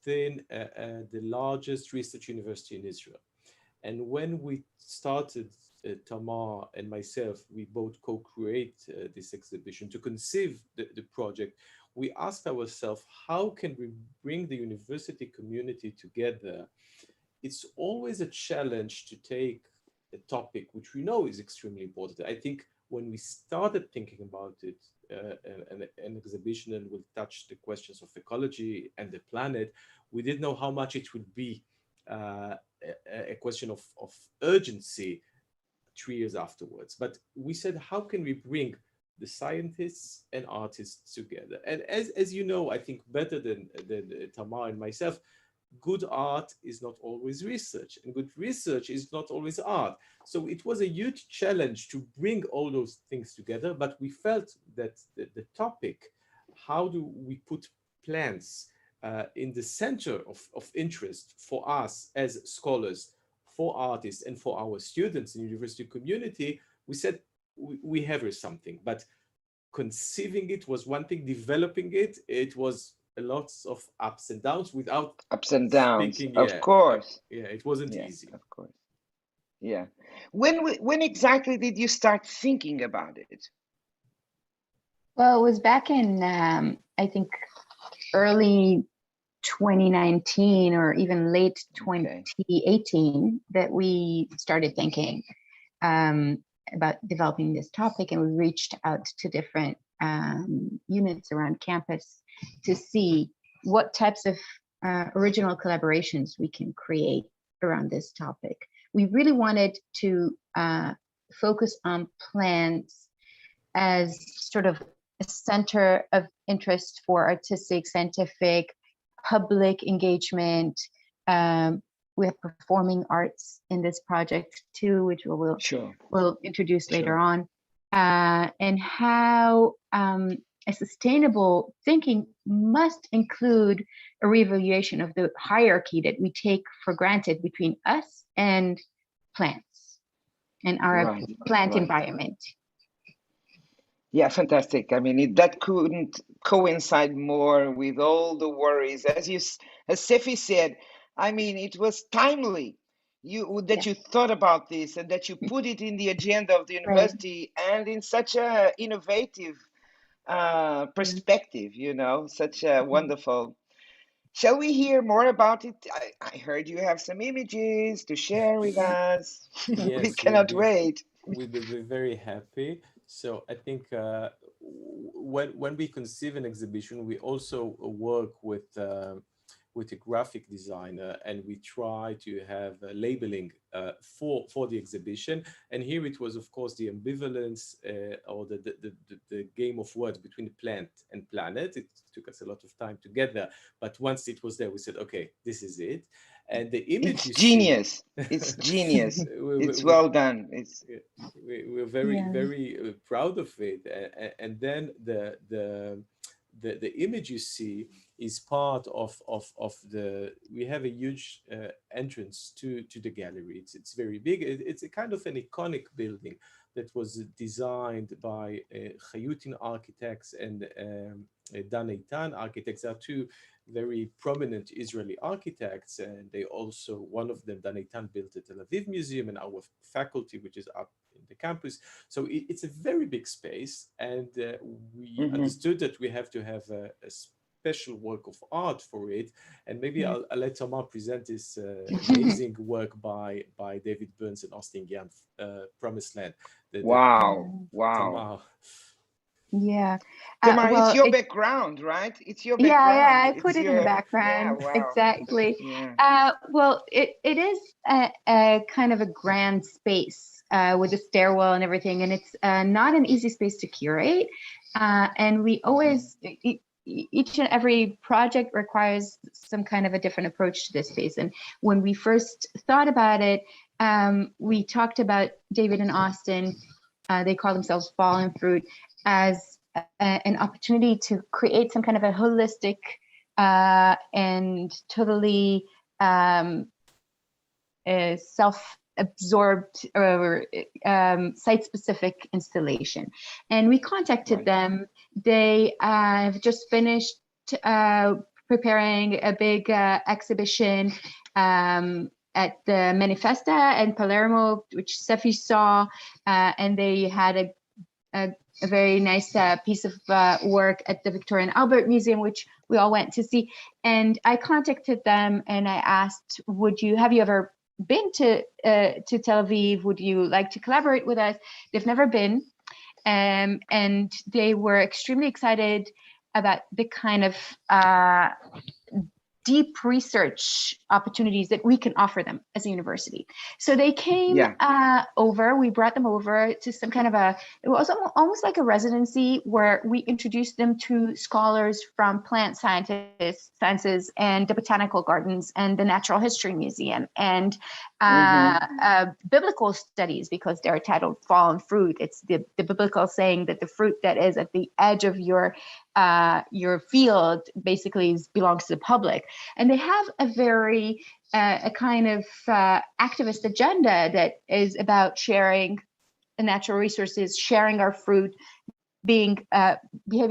within the largest research university in Israel. And when we started, Tamar and myself, we both co-create this exhibition to conceive the project. We asked ourselves, how can we bring the university community together? It's always a challenge to take a topic which we know is extremely important. I think when we started thinking about it, an exhibition and will touch the questions of ecology and the planet, we didn't know how much it would be a question of urgency 3 years afterwards. But we said, how can we bring the scientists and artists together? And as you know, I think better than Tamar and myself, good art is not always research, and good research is not always art. So it was a huge challenge to bring all those things together, but we felt that the topic, how do we put plants in the center of interest for us as scholars, for artists, and for our students in the university community, we said we have here something. But conceiving it was one thing, developing it, it was a lot of ups and downs without ups and downs, speaking, of course. It wasn't easy. Of course. Yeah. When exactly did you start thinking about it? Well, it was back in, I think, early 2019 or even late 2018 that we started thinking about developing this topic, and we reached out to different units around campus to see what types of original collaborations we can create around this topic. We really wanted to focus on plants as sort of a center of interest for artistic, scientific, public engagement. We have performing arts in this project too, which we'll introduce later on, and how a sustainable thinking must include a reevaluation of the hierarchy that we take for granted between us and plants and our plant environment. Yeah, fantastic. I mean, that couldn't coincide more with all the worries. As Sefy said, I mean, it was timely that you thought about this and that you put it in the agenda of the university and in such a innovative perspective, you know, such a wonderful. Shall we hear more about it? I heard you have some images to share with us. Yes, we cannot wait. We will be very happy. So I think when we conceive an exhibition, we also work with a graphic designer, and we try to have labeling for the exhibition. And here it was, of course, the ambivalence or the game of words between plant and planet. It took us a lot of time to get there, but once it was there, we said, okay, this is it. And the image it's genius. It's genius. It's well done. We're very proud of it. And then the image you see is part of we have a huge entrance to the gallery. It's very big. It's a kind of an iconic building that was designed by Chayutin architects and Dan Eitan architects. Are two very prominent Israeli architects, and they also, one of them, Dan Eitan, built the Tel Aviv Museum and our faculty, which is up in the campus. So it's a very big space, and we understood that we have to have a special work of art for it. And maybe I'll let Tamar present this amazing work by David Burns and Austin Yan, Promised Land. Wow. Tamar. Yeah. Tamar, it's your background, right? It's your background. Yeah, I put it in the background. Yeah, wow. Exactly. Yeah. Well, it is a kind of a grand space with a stairwell and everything, and it's not an easy space to curate. And we always, each and every project requires some kind of a different approach to this space. And when we first thought about it, we talked about David and Austin, they call themselves Fallen Fruit, as an opportunity to create some kind of a holistic and totally self-absorbed or site-specific installation. And we contacted them. They have just finished preparing a big exhibition at the Manifesta in Palermo, which Sefy saw, and they had a very nice piece of work at the Victoria and Albert Museum, which we all went to see. And I contacted them and I asked, have you ever been to Tel Aviv? Would you like to collaborate with us? They've never been. And they were extremely excited about the kind of deep research opportunities that we can offer them as a university. So they came over, we brought them over to some kind of it was almost like a residency where we introduced them to scholars from plant sciences and the Botanical Gardens and the Natural History Museum and biblical studies, because they're titled Fallen Fruit. It's the biblical saying that the fruit that is at the edge of your field basically belongs to the public. And they have a very a kind of activist agenda that is about sharing the natural resources, sharing our fruit, behaving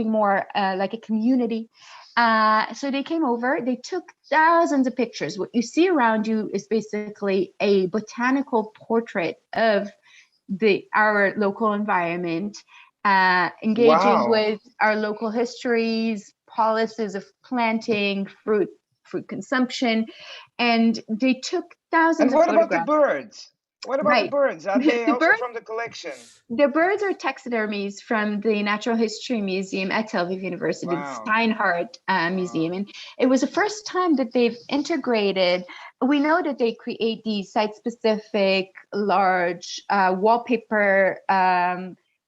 more like a community. So they came over, they took thousands of pictures. What you see around you is basically a botanical portrait of our local environment, engaging with our local histories, policies of planting, fruit consumption, and they took thousands of photographs. And what about the birds? What about the birds? Are they also from the collection? The birds are taxidermies from the Natural History Museum at Tel Aviv University, the Steinhardt Museum. And it was the first time that they've integrated. We know that they create these site-specific, large wallpaper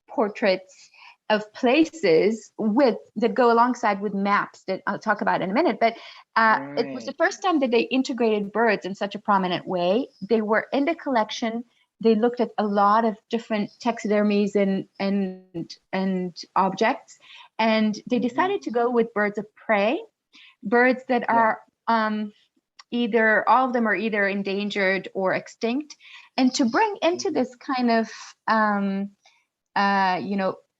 portraits of places that go alongside with maps that I'll talk about in a minute. But it was the first time that they integrated birds in such a prominent way. They were in the collection. They looked at a lot of different taxidermies and objects, and they decided to go with birds of prey, birds that are either all of them are either endangered or extinct, and to bring into this kind of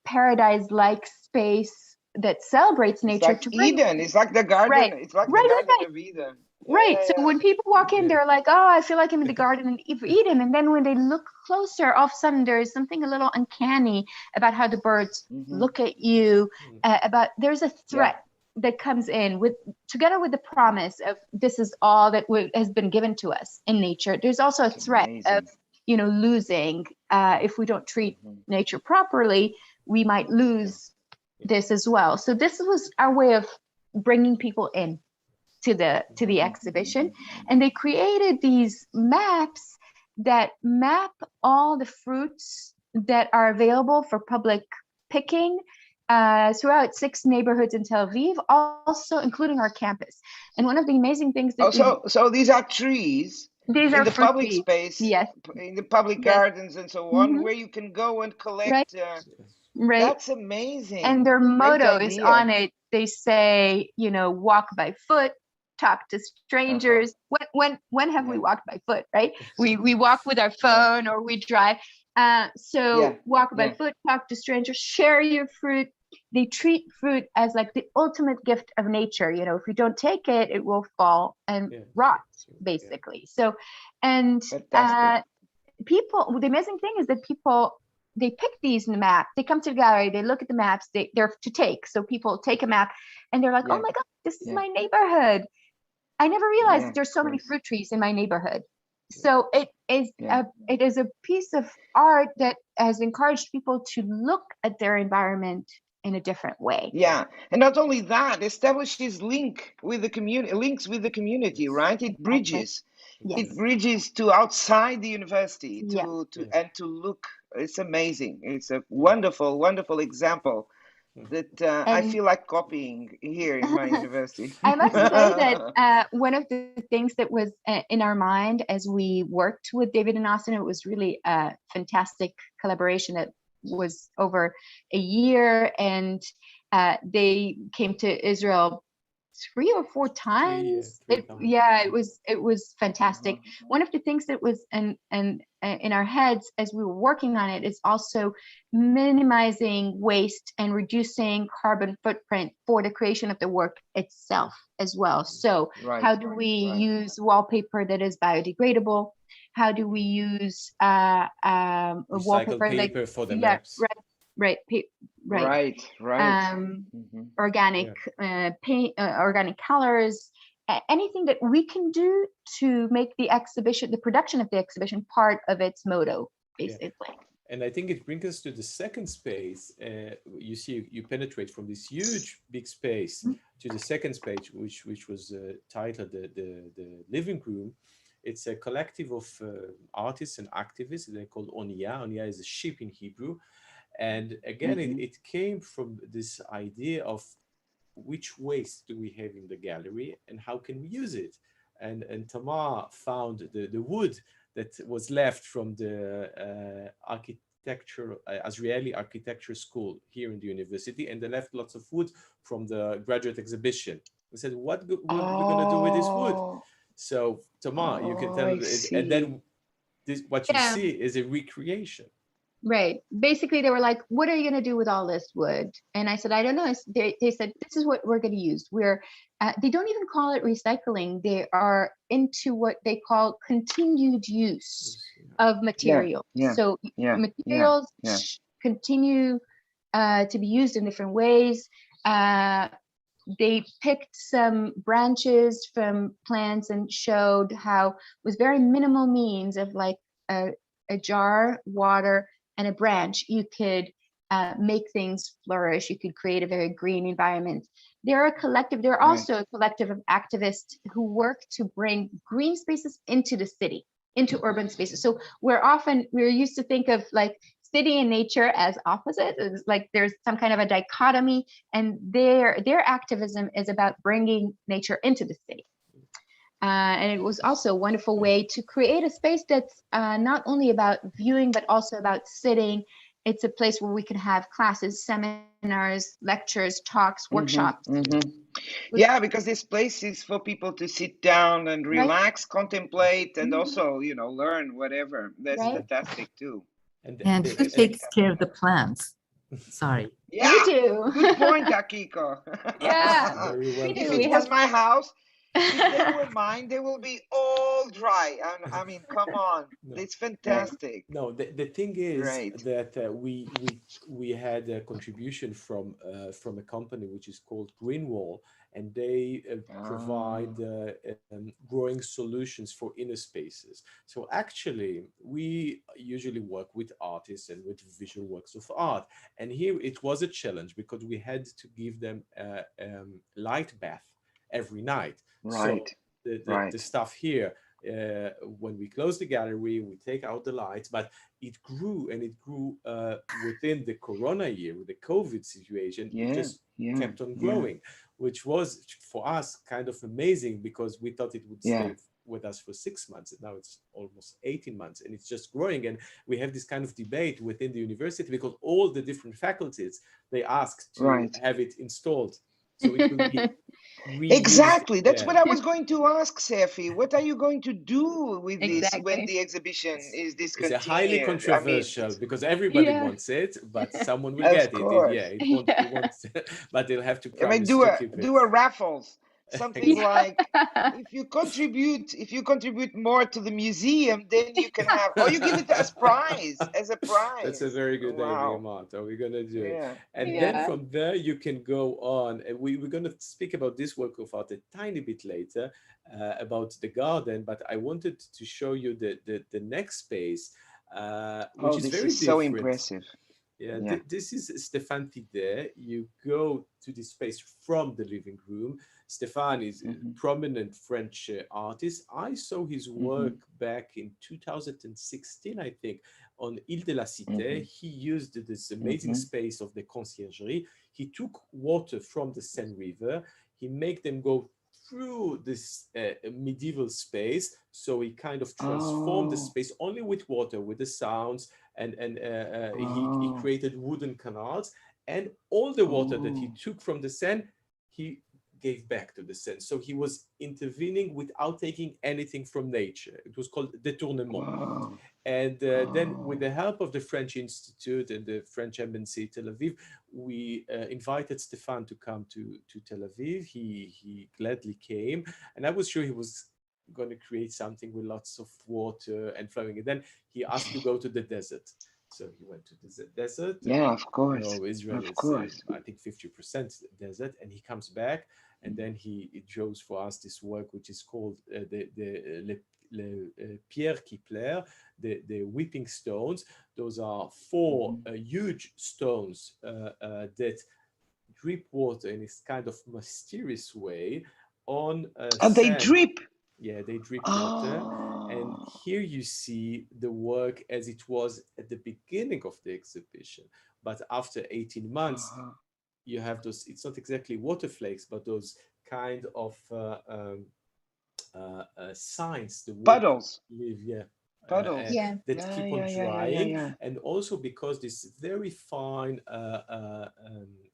paradise-like space that celebrates nature. It's like Eden. It's like the garden. It's like the Garden of Eden. Right. So when people walk in, they're like, "Oh, I feel like I'm in the Garden of Eden." And then when they look closer, all of a sudden there's something a little uncanny about how the birds look at you. There's a threat that comes in together with the promise of this is all that has been given to us in nature. There's also a threat of losing if we don't treat nature properly. We might lose this as well. So this was our way of bringing people in to the exhibition, and they created these maps that map all the fruits that are available for public picking throughout 6 neighborhoods in Tel Aviv, also including our campus. And one of the amazing things that so these are trees. These are in the public trees. space, in the public gardens and so on, where you can go and collect. Right. That's amazing. And their motto is on it. They say, walk by foot, talk to strangers. When have we walked by foot, right? We walk with our phone or we drive. Walk by foot, talk to strangers, share your fruit. They treat fruit as like the ultimate gift of nature. If you don't take it, it will fall and rot, basically. So, and people, the amazing thing is that people, they pick these maps, they come to the gallery, they look at the maps, they're to take. So people take a map and they're like, oh my God, this is my neighborhood. I never realized that there's so many fruit trees in my neighborhood. So it is a piece of art that has encouraged people to look at their environment in a different way. And not only that, establishes links with the community, right? It bridges. It bridges to outside the university to look. It's amazing. It's a wonderful, wonderful example that I feel like copying here in my university. I must say that one of the things that was in our mind as we worked with David and Austin, it was really a fantastic collaboration that was over a year, and they came to Israel 3 or 4 times. Three times. Yeah, it was fantastic. One of the things that was in our heads as we were working on it is also minimizing waste and reducing carbon footprint for the creation of the work itself as well. So how do we use wallpaper that is biodegradable? How do we use recycled wallpaper paper for the maps? Right. Organic paint, organic colors, anything that we can do to make the exhibition, the production of the exhibition, part of its motto, basically. Yeah. And I think it brings us to the second space. You see, you penetrate from this huge, big space to the second space, which was titled the living room. It's a collective of artists and activists. They're called Onia. Onia is a ship in Hebrew. And again, it came from this idea of which waste do we have in the gallery and how can we use it? And Tamar found the wood that was left from the Israeli architecture school here in the university, and they left lots of wood from the graduate exhibition. We said, what we're going to do with this wood? So Tamar, you can tell it, and then what you see is a recreation. Right. Basically, they were like, what are you going to do with all this wood? And I said, I don't know. They said, this is what we're going to use. They don't even call it recycling. They are into what they call continued use of material. So materials continue to be used in different ways. They picked some branches from plants and showed how with very minimal means of like a jar, water, and a branch, you could make things flourish. You could create a very green environment. They're also a collective of activists who work to bring green spaces into the city, into urban spaces. So we're used to think of like city and nature as opposite. It's like there's some kind of a dichotomy, and their activism is about bringing nature into the city. And it was also a wonderful way to create a space that's not only about viewing, but also about sitting. It's a place where we can have classes, seminars, lectures, talks, workshops. Yeah, because this place is for people to sit down and relax, contemplate, and also, learn whatever. That's fantastic too. And who takes care of the plants? Sorry. Yeah, we do. Good point, Akiko. Yeah, if it was my house, if they were mine, they will be all dry. I mean, come on, it's fantastic. No, the thing is that we had a contribution from a company which is called Greenwall, and they provide growing solutions for inner spaces. So actually, we usually work with artists and with visual works of art, and here it was a challenge because we had to give them a light bath every night. So the stuff here, when we close the gallery, we take out the lights, but it grew and it grew within the Corona year, with the COVID situation. It just kept on growing, which was for us kind of amazing because we thought it would stay with us for 6 months. And now it's almost 18 months and it's just growing. And we have this kind of debate within the university because all the different faculties, they asked to have it installed. So it will be exactly. That's what I was going to ask, Sefy. What are you going to do with this when the exhibition is discontinued? It's a highly controversial because everybody wants it, but someone will get it. It won't, but they'll have to promise to keep it. Do a raffles. Something like if you contribute more to the museum, then you can have, or you give it as prize. That's a very good idea, Marta. We're gonna do it, and then from there you can go on. And we're gonna speak about this work of art a tiny bit later about the garden. But I wanted to show you the next space, which is very different. So impressive. This is Stéphane Tidet. You go to this space from the living room. Stéphane is a prominent French artist. I saw his work back in 2016, I think, on Ile de la Cité. He used this amazing space of the conciergerie. He took water from the Seine River. He made them go through this medieval space. So he kind of transformed the space only with water, with the sounds, and he created wooden canals. And all the water that he took from the Seine, he gave back to the Seine. So he was intervening without taking anything from nature. It was called détournement. Wow. And then with the help of the French Institute and the French Embassy Tel Aviv, we invited Stéphane to come to Tel Aviv. He gladly came, and I was sure he was going to create something with lots of water and flowing. And then he asked to go to the desert. So he went to the desert. Yeah, of course. You know, Israel Of is, course. I think, 50% desert. And he comes back, and then he draws for us this work, which is called Le Pierre qui pleure, the weeping stones. Those are four huge stones that drip water in this kind of mysterious way on And they sand. drip. Yeah, they drip water. And here you see the work as it was at the beginning of the exhibition. But after 18 months, you have those, it's not exactly water flakes, but those kind of signs. The Puddles. Live, Puddles. that keep on drying. And also because this very fine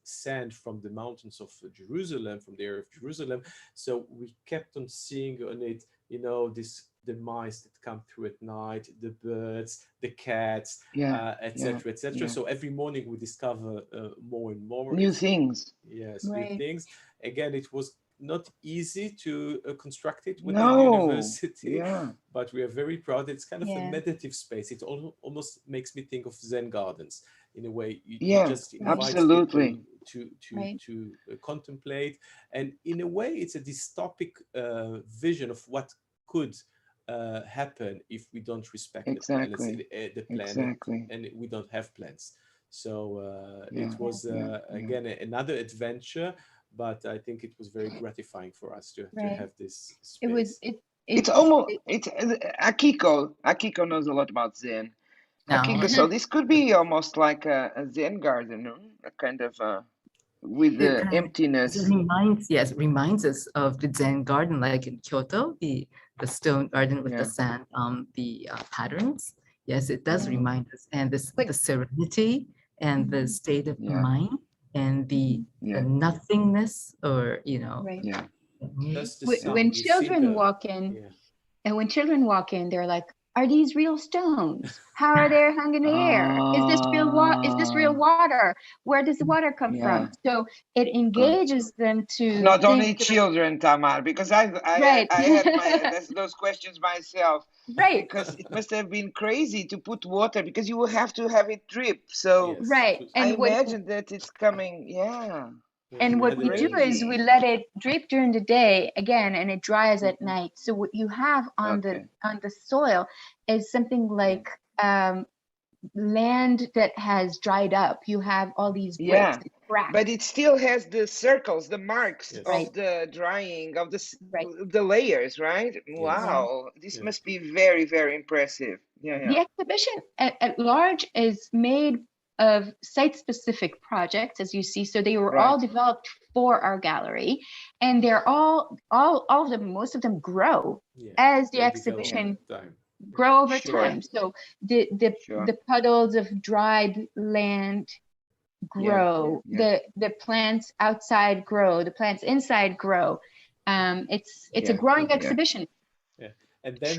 sand from the mountains of Jerusalem, from the area of Jerusalem. So we kept on seeing on it, you know, the mice that come through at night, the birds, the cats, etc., etc. So every morning we discover more and more new things. Yes, new things. Again, it was not easy to construct it with the university, but we are very proud. It's kind of a meditative space. It almost makes me think of Zen gardens in a way. You just invite people to contemplate, and in a way, it's a dystopic vision of what could happen if we don't respect the planet, and we don't have plants. So it was again another adventure. But I think it was very gratifying for us to have this space. It's Akiko. Akiko knows a lot about Zen. Akiko, so this could be almost like a Zen garden, no? A kind of with the emptiness. It reminds us of the Zen garden, like in Kyoto, the stone garden with the sand, the patterns. Yes, it does remind us, and the serenity and the state of the mind. And the nothingness, or when children walk in, and when children walk in, they're like, "Are these real stones? How are they hung in the air? Is this real water? Is this real water? Where does the water come from?" So it engages them to not only children, Tamar, because I had those questions myself. Right. Because it must have been crazy to put water, because you will have to have it drip. So and I imagine that it's coming. And what we do is we let it drip during the day again, and it dries at night. So what you have on the soil is something like land that has dried up. You have all these bricks, but it still has the circles, the marks of the drying of the layers, right? Wow, this must be very, very impressive. The exhibition at large is made of site-specific projects, as you see. So they were all developed for our gallery, and they're all of them, most of them grow as the exhibition grow over time. So the puddles of dried land grow, the plants outside grow, the plants inside grow. It's a growing exhibition. And then,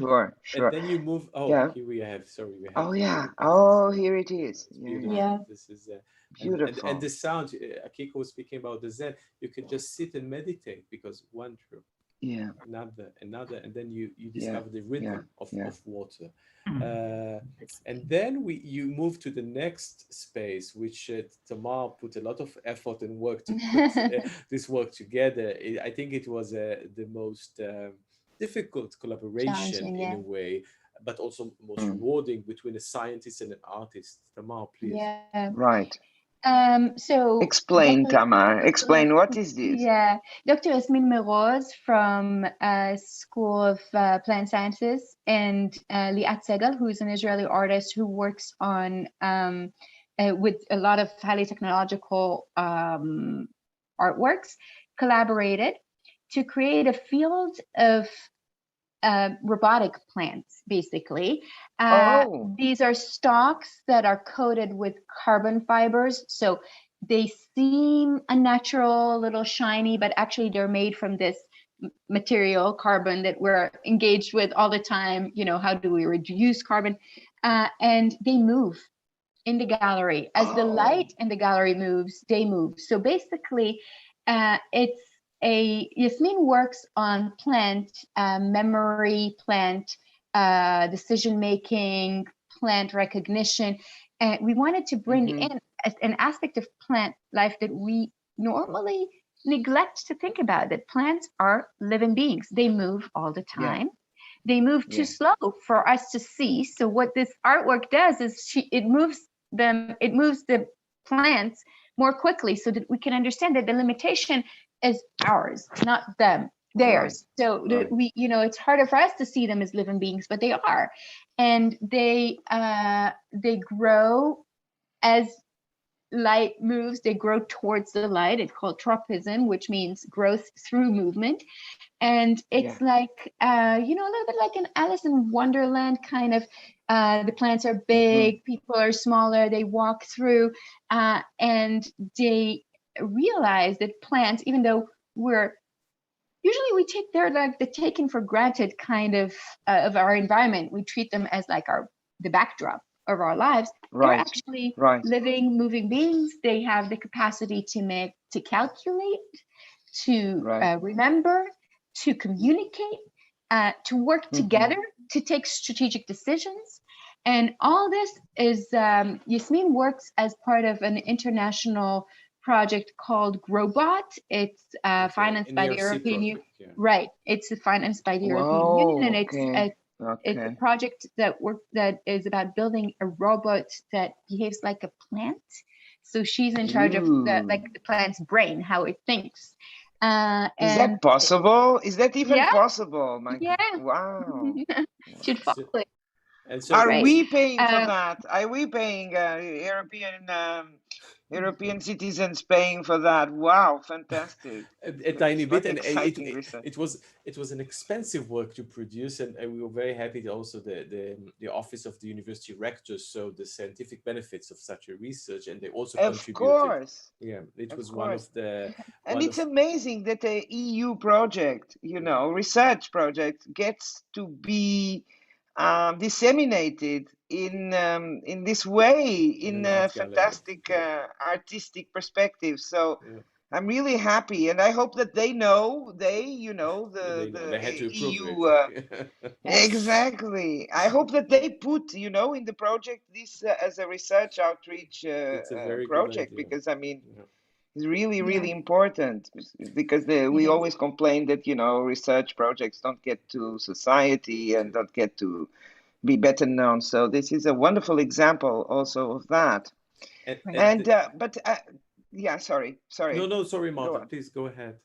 and then you move. Here we have. Sorry, we have. Here it is. This is beautiful. And the sound. Akiko was speaking about the Zen. You can just sit and meditate, because one drip, another, and then you discover the rhythm of water. And then you move to the next space, which Tamar put a lot of effort and work to put this work together. I think it was the most difficult collaboration in a way, but also most rewarding, between a scientist and an artist. Tamar, please. Right. So explain, Tamar. Explain, what is this? Dr. Yasmin Meroz from School of Plant Sciences, and Liat Segal, who is an Israeli artist who works on with a lot of highly technological artworks, collaborated to create a field of robotic plants, basically. These are stalks that are coated with carbon fibers. So they seem unnatural, a little shiny, but actually they're made from this material, carbon, that we're engaged with all the time. You know, how do we reduce carbon? And they move in the gallery. As the light in the gallery moves, they move. So basically, Yasmin works on plant memory, plant decision-making, plant recognition. And we wanted to bring in an aspect of plant life that we normally neglect to think about, that plants are living beings. They move all the time. They move too slow for us to see. So what this artwork does is it moves the plants more quickly so that we can understand that the limitation is ours, not them, theirs. So we, you know, it's harder for us to see them as living beings, but they are. And they grow as light moves, they grow towards the light. It's called tropism, which means growth through movement. And it's like, you know, a little bit like an Alice in Wonderland kind of, the plants are big, people are smaller, they walk through, and they realize that plants, even though usually we take, they're like the taken for granted kind of our environment. We treat them as like the backdrop of our lives. They're actually living, moving beings. They have the capacity to calculate, to remember, to communicate, to work together, to take strategic decisions. And all this is, Yasmin works as part of an international project called Robot. It's financed by the European Union. Right. It's financed by the European Union, and it's a project that is about building a robot that behaves like a plant. So she's in charge of the plant's brain, how it thinks. Is that possible? Is that even possible? Wow. Should follow it. And so, are we paying for that? Are we paying European citizens paying for that? Wow, fantastic! A tiny bit, and it was an expensive work to produce, and we were very happy that also the office of the university rector saw the scientific benefits of such a research, and they also contributed. Of course, it was one of the. And it's amazing that a EU project, you know, research project, gets to be disseminated in this way, in a fantastic artistic perspective. So I'm really happy, and I hope that they know, the EU. Exactly. I hope that they put, you know, in the project this as a research outreach project, because I mean. It's really, really important, because we always complain that, you know, research projects don't get to society and don't get to be better known. So this is a wonderful example also of that. Sorry. No, sorry, Marta, please go ahead.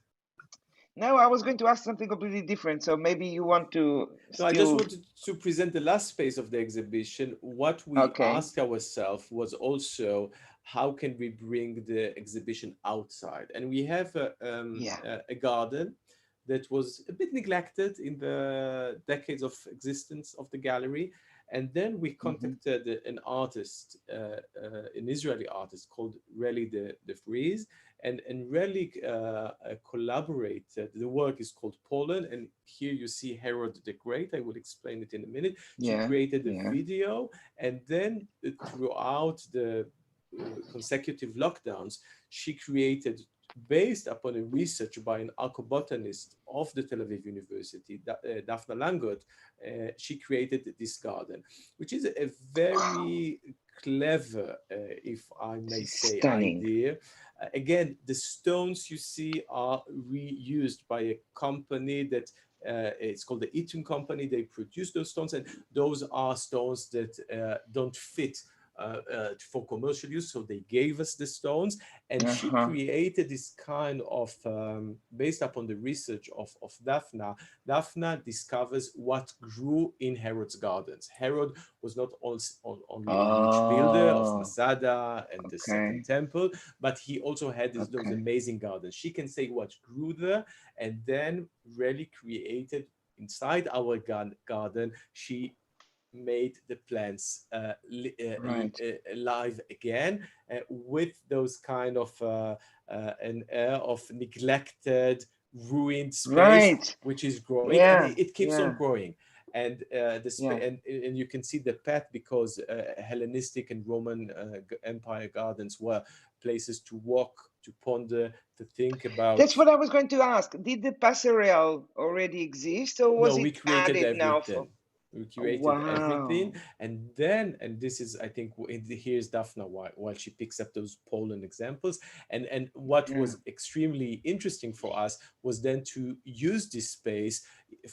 No, I was going to ask something completely different. So maybe you want to. No, I just wanted to present the last phase of the exhibition. What we asked ourselves was also, how can we bring the exhibition outside? And we have a garden that was a bit neglected in the decades of existence of the gallery. And then we contacted an artist, an Israeli artist called Reli de Vries, and Reli collaborated. The work is called Poland, and here you see Herod the Great. I will explain it in a minute. She created a video, and then throughout the consecutive lockdowns, she created, based upon a research by an archaeobotanist of the Tel Aviv University, Daphna Langot, she created this garden, which is a very clever, if I may say, idea. Again, the stones you see are reused by a company that it's called the Eaton Company. They produce those stones, and those are stones that don't fit for commercial use, so they gave us the stones, and she created this kind of, based upon the research of Daphna. Daphna discovers what grew in Herod's gardens. Herod was not only a huge builder of Masada and the Second Temple, but he also had those amazing gardens. She can say what grew there, and then really created inside our garden. She made the plants live again with those kind of an air of neglected, ruined space, which is growing, and it keeps on growing. And and you can see the path, because Hellenistic and Roman Empire gardens were places to walk, to ponder, to think about. That's what I was going to ask. Did the passerelle already exist, or was we it created added everything. now for? We created everything, and then, and this is, I think, here's Daphna while she picks up those pollen examples, and what was extremely interesting for us was then to use this space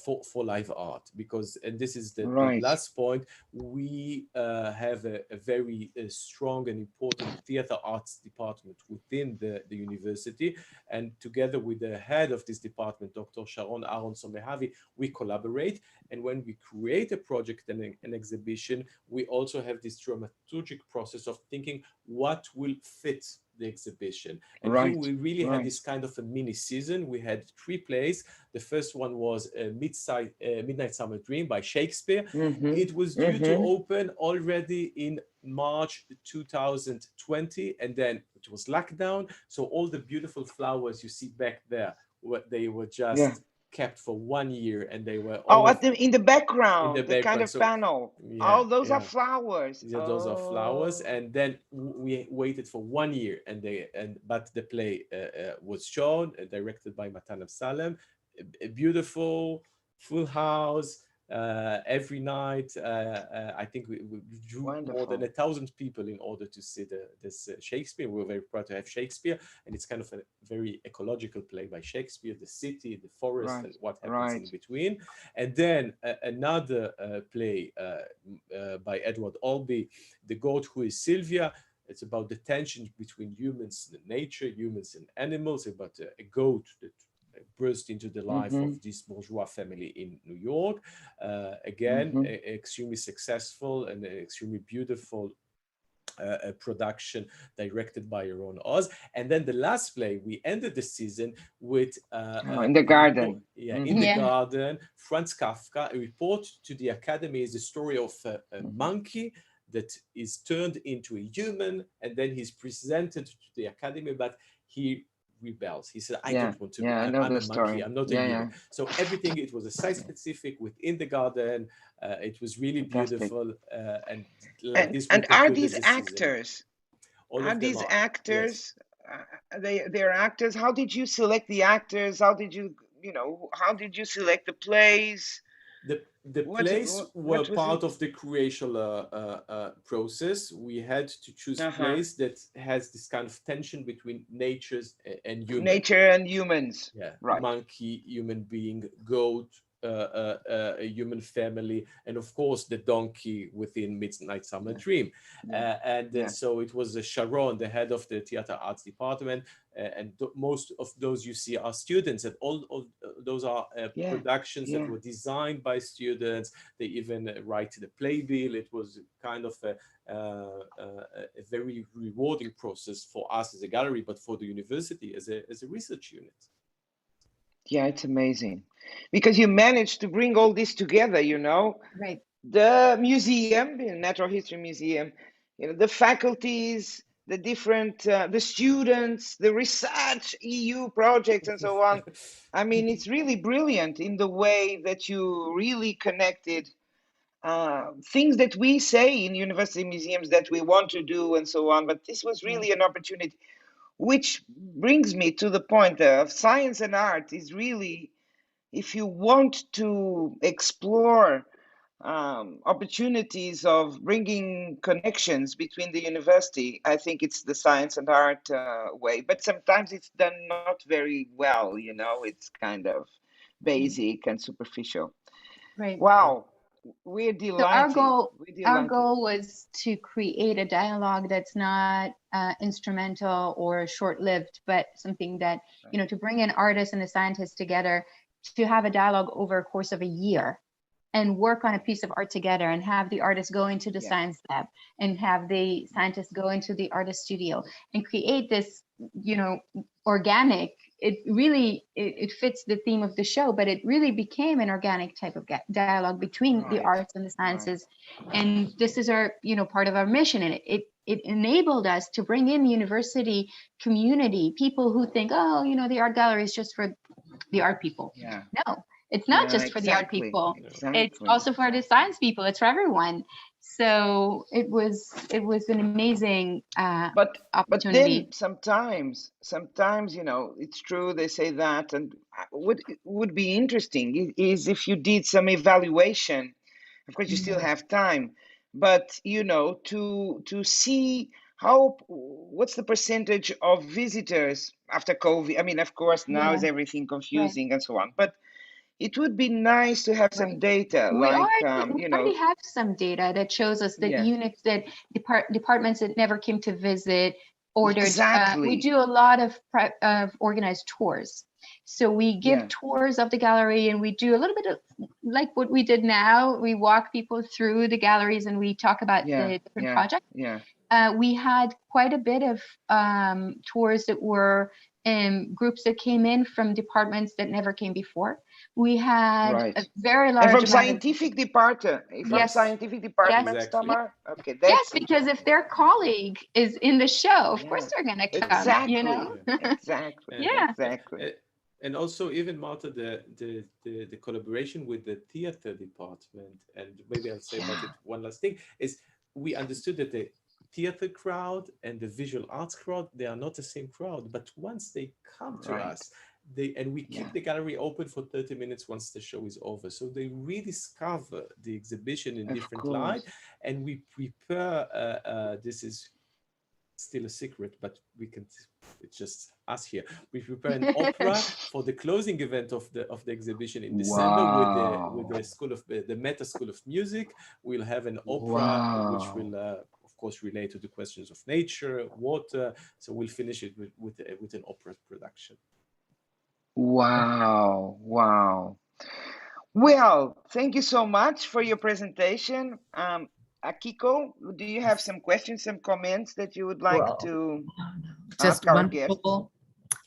for live art, because, and this is the last point, we have a very strong and important theater arts department within the university, and together with the head of this department, Dr. Sharon Aaron Somehavi, we collaborate, and when we create a project and an exhibition, we also have this dramaturgic process of thinking what will fit the exhibition. And here we really had this kind of a mini season. We had 3 plays. The first one was Midnight Summer Dream by Shakespeare. It was due to open already in March 2020, and then it was lockdown. So all the beautiful flowers you see back there, they were just kept for 1 year, and they were in the background, the kind of panel. Those are flowers. Those are flowers, and then we waited for 1 year, but the play was shown, directed by Matan Salem, a beautiful full house. Every night, I think we drew more than 1,000 people in order to see this Shakespeare. We're very proud to have Shakespeare, and it's kind of a very ecological play by Shakespeare, the city, the forest, and what happens in between. And then another play by Edward Albee, The Goat Who is Sylvia. It's about the tension between humans and nature, humans and animals, about a goat that burst into the life of this bourgeois family in New York. Again, extremely successful and extremely beautiful production directed by Yaron Oz. And then the last play, we ended the season with in the garden. In the garden, Franz Kafka, A Report to the Academy, is the story of a monkey that is turned into a human, and then he's presented to the Academy, but he rebels. He said, I don't want to be, I'm a monkey, I'm not a human. So everything, it was a site specific within the garden. It was really beautiful. And like this, and are these actors? Are these actors? They're actors. How did you select the actors? How did you select the plays? The plays were part of the creational process. We had to choose plays that has this kind of tension between nature and humans. Monkey, human being, goat, a human family, and of course the donkey within Midnight Summer Dream. So it was Sharon, the head of the theater arts department, and most of those you see are students, and all of those are productions that were designed by students. They even write the playbill. It was kind of a very rewarding process for us as a gallery, but for the university as a research unit. Yeah, it's amazing, because you managed to bring all this together, Right. The museum, the Natural History Museum, the faculties, the different, the students, the research, EU projects, and so on. I mean, it's really brilliant in the way that you really connected things that we say in university museums that we want to do and so on. But this was really an opportunity. Which brings me to the point of science and art is really, if you want to explore opportunities of bringing connections between the university, I think it's the science and art way. But sometimes it's done not very well, it's kind of basic and superficial. Right. Wow. We're delighted. So our goal was to create a dialogue that's not instrumental or short-lived, but something that, to bring an artist and a scientist together to have a dialogue over a course of a year and work on a piece of art together, and have the artist go into the science lab and have the scientist go into the artist studio and create this, organic it really, it fits the theme of the show, but it really became an organic type of dialogue between the arts and the sciences. And this is our, part of our mission. And it enabled us to bring in the university community, people who think, oh, the art gallery is just for the art people. Yeah. No, it's not just for the art people. Exactly. It's also for the science people. It's for everyone. So it was an amazing opportunity. But then sometimes, it's true they say that, and what would be interesting is if you did some evaluation. Of course, you still have time, but to see what's the percentage of visitors after COVID. I mean, of course, now is everything confusing and so on, but it would be nice to have some data. We already have some data that shows us that units that departments that never came to visit ordered. Exactly. We do a lot of organized tours. So we give tours of the gallery, and we do a little bit of like what we did now. We walk people through the galleries and we talk about the different projects. Yeah. We had quite a bit of tours that were groups that came in from departments that never came before. We had a very large and from scientific department. From scientific departments, Tamar. Okay, that's because if their colleague is in the show, of course they're going to come. Exactly. Exactly. And also, even Marta, the collaboration with the theater department, and maybe I'll say about it one last thing, is we understood that the theater crowd and the visual arts crowd, they are not the same crowd, but once they come to us, we keep the gallery open for 30 minutes once the show is over. So they rediscover the exhibition in different light, and we prepare, this is still a secret, but it's just us here. We prepare an opera for the closing event of the exhibition in December with the school of the Meta School of Music. We'll have an opera which will of course relate to the questions of nature, water. So we'll finish it with an opera production. Wow. Well, thank you so much for your presentation. Akiko, do you have some questions, some comments that you would like to just ask our wonderful.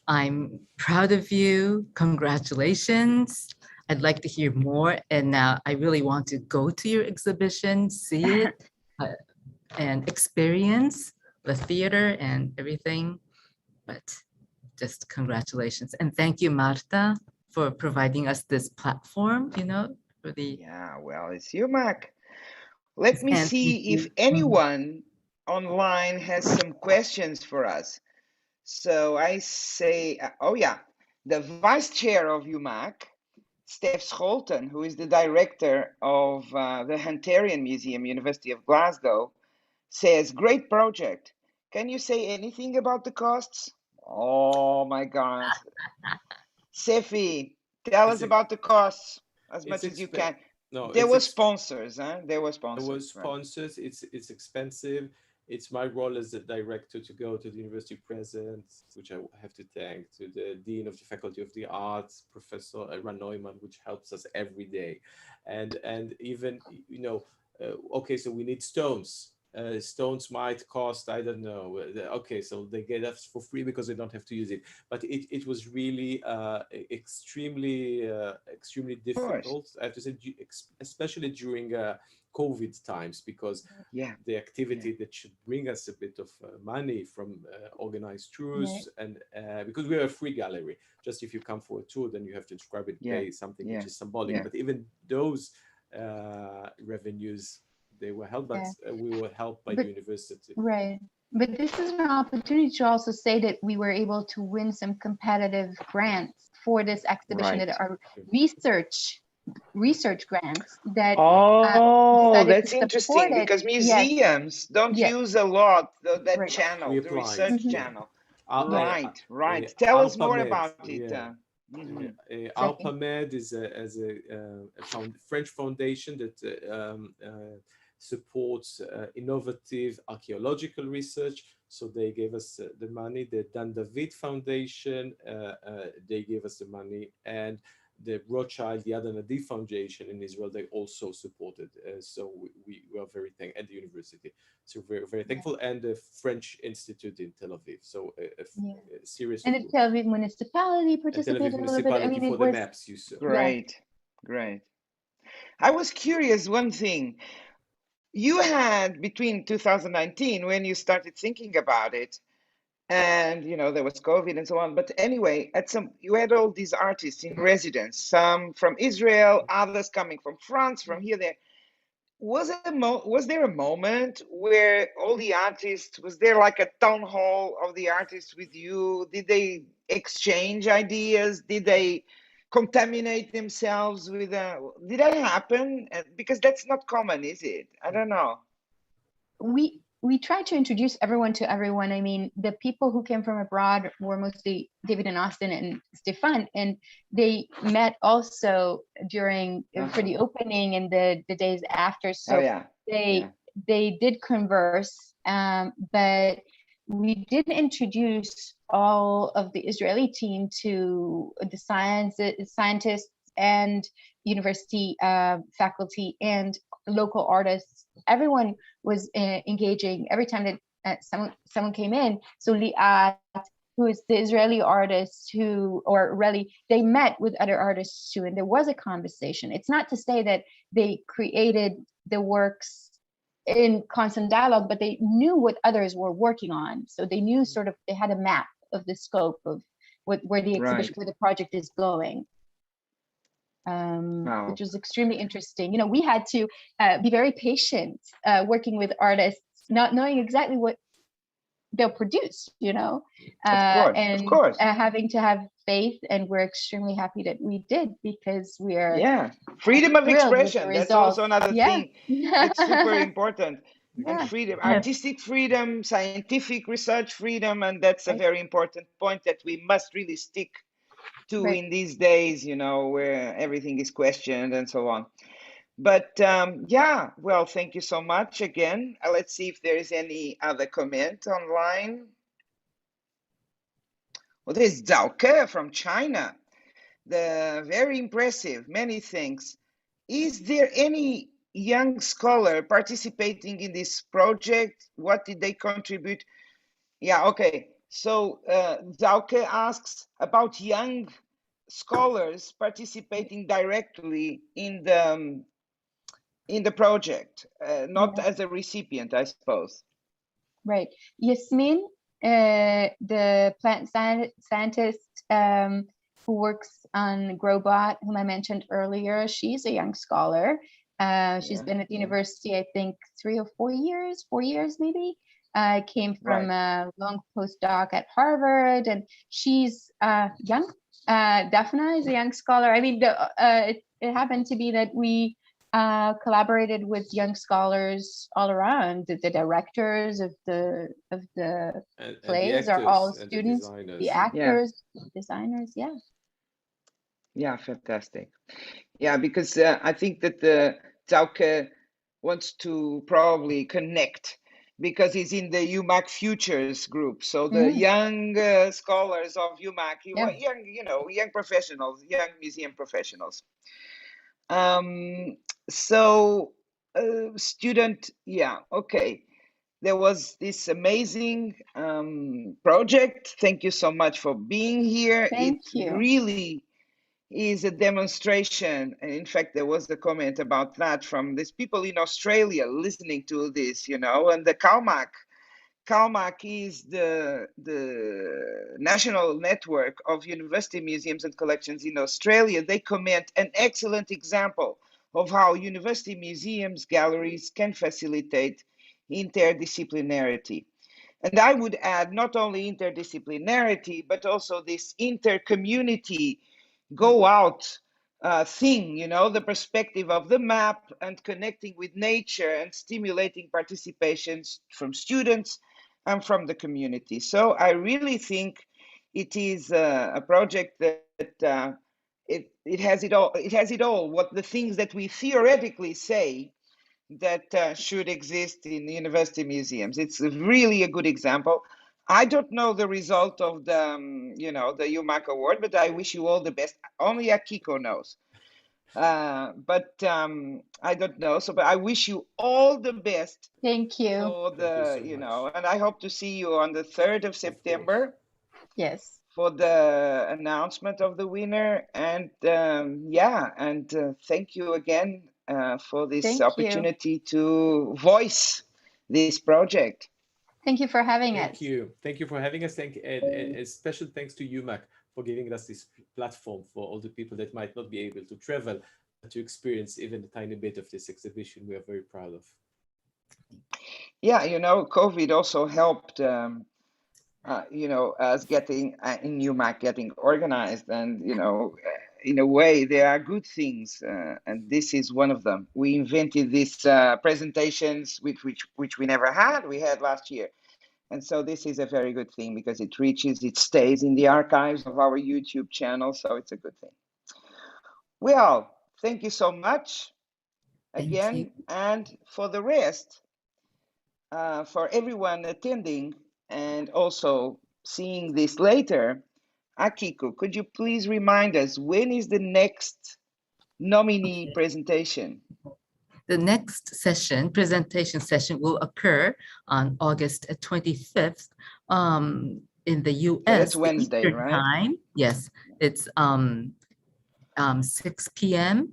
I'm proud of you. Congratulations. I'd like to hear more. And now I really want to go to your exhibition, see it, and experience the theater and everything. But just congratulations. And thank you, Marta, for providing us this platform, for the... Yeah, well, it's UMAC. Let me see if anyone online has some questions for us. So I say, the vice chair of UMAC, Steph Scholten, who is the director of the Hunterian Museum, University of Glasgow, says, great project. Can you say anything about the costs? Oh my God. Sefy, tell us about the costs as much as you can. No, there were sponsors, huh? There were sponsors. There were sponsors. Right? It's expensive. It's my role as the director to go to the university present, which I have to thank to the Dean of the Faculty of the Arts, Professor Ran Neumann, which helps us every day. And even, okay, so we need stones. Stones might cost, I don't know. Okay, so they get us for free because they don't have to use it. But it was really extremely difficult, I have to say, especially during COVID times, because the activity that should bring us a bit of money from organized tours, and because we're a free gallery, just if you come for a tour, then you have to inscribe it, pay something which is symbolic. But even those revenues, they were held, but we were helped by the university. Right. But this is an opportunity to also say that we were able to win some competitive grants for this exhibition that are research grants that that's interesting, because museums don't use a lot that channel, the research channel. Right. Tell us more about it. ARPAMED is a French foundation that supports innovative archaeological research. So they gave us the money. The Dan David Foundation, they gave us the money. And the Rothschild, the Adana-Di Foundation in Israel, they also supported. So we are very thankful, and the university. So very, very thankful, and the French Institute in Tel Aviv. So a series and of the Tel Aviv municipality Tel Aviv participated a little bit. I municipality mean, for it the was maps you saw. Great, great. I was curious one thing. You had between 2019 when you started thinking about it, and there was COVID and so on. But anyway, you had all these artists in residence, some from Israel, others coming from France, from here, there. Was there a moment where all the artists, was there like a town hall of the artists with you? Did they exchange ideas? Did they contaminate themselves with did that happen? Because that's not common, is it? I don't know. We tried to introduce everyone to everyone. I mean, the people who came from abroad were mostly David and Austin and Stefan, and they met also during for the opening and the days after. So they did converse, but we did introduce all of the Israeli team to the scientists and university faculty and local artists. Everyone was engaging every time that someone came in. So Liat, who is the Israeli artist they met with other artists too, and there was a conversation. It's not to say that they created the works in constant dialogue, but they knew what others were working on. So they knew they had a map of the scope of where the exhibition, where the project is going. Which was extremely interesting. We had to be very patient working with artists, not knowing exactly what they'll produce, of course. Having to have faith. And we're extremely happy that we did, because we are freedom of expression. That's also another thing. It's super important. And freedom, artistic freedom, scientific research freedom, and that's a very important point that we must really stick to in these days, where everything is questioned and so on. But well, thank you so much again. Let's see if there is any other comment online. Well, there's Zhao from China. Very impressive, many things. Is there any young scholar participating in this project? What did they contribute? So Zhao asks about young scholars participating directly in the project, not as a recipient, I suppose. Right. Yasmin, the plant scientist who works on Growbot, whom I mentioned earlier, she's a young scholar. She's been at the university, I think, 3 or 4 years, 4 years maybe. Came from a long postdoc at Harvard, and she's young. Daphna is a young scholar. I mean, it happened to be that we collaborated with young scholars all around. The directors of the plays are all students. The actors, designers, Yeah, fantastic. Yeah, because I think that the Zhao wants to probably connect, because he's in the UMAC Futures group. So the young scholars of UMAC, young professionals, young museum professionals. Student, there was this amazing project. Thank you so much for being here. Thank you. Really is a demonstration. And in fact, there was a comment about that from these people in Australia listening to this, and the CALMAC. CALMAC is the national network of university museums and collections in Australia. They comment an excellent example of how university museums, galleries can facilitate interdisciplinarity. And I would add not only interdisciplinarity, but also this inter-community go out thing, the perspective of the map and connecting with nature and stimulating participations from students and from the community. So I really think it is a project that it has it all. It has it all. What the things that we theoretically say that should exist in the university museums. It's really a good example. I don't know the result of the, the UMAC Award, but I wish you all the best. Only Akiko knows. But I don't know. So, but I wish you all the best. Thank you. For Thank you so much. and I hope to see you on the 3rd of September. Yes. For the announcement of the winner. And thank you again for this opportunity to voice this project. Thank you for having us. Thank you. Thank you for having us. And a special thanks to UMAC for giving us this platform for all the people that might not be able to travel to experience even a tiny bit of this exhibition. We are very proud of. Yeah, COVID also helped, us getting in UMAC getting organized, and in a way there are good things, and this is one of them. We invented these presentations which we never had. We had last year, and so this is a very good thing because it stays in the archives of our YouTube channel, so it's a good thing. Well, thank you so much again, and for the rest, for everyone attending and also seeing this later, Akiko, could you please remind us when is the next nominee presentation? The next presentation session will occur on August 25th in the US. That's Wednesday, Eastern right? Time. Yes, it's 6 p.m.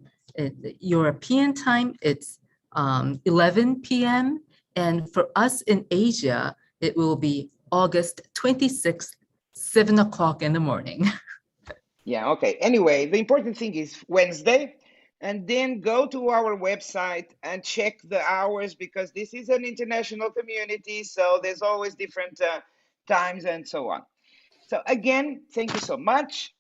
European time, it's 11 p.m. And for us in Asia, it will be August 26th, 7 o'clock in the morning. Yeah, okay. Anyway, the important thing is Wednesday, and then go to our website and check the hours, because this is an international community, so there's always different times and so on. So again, thank you so much.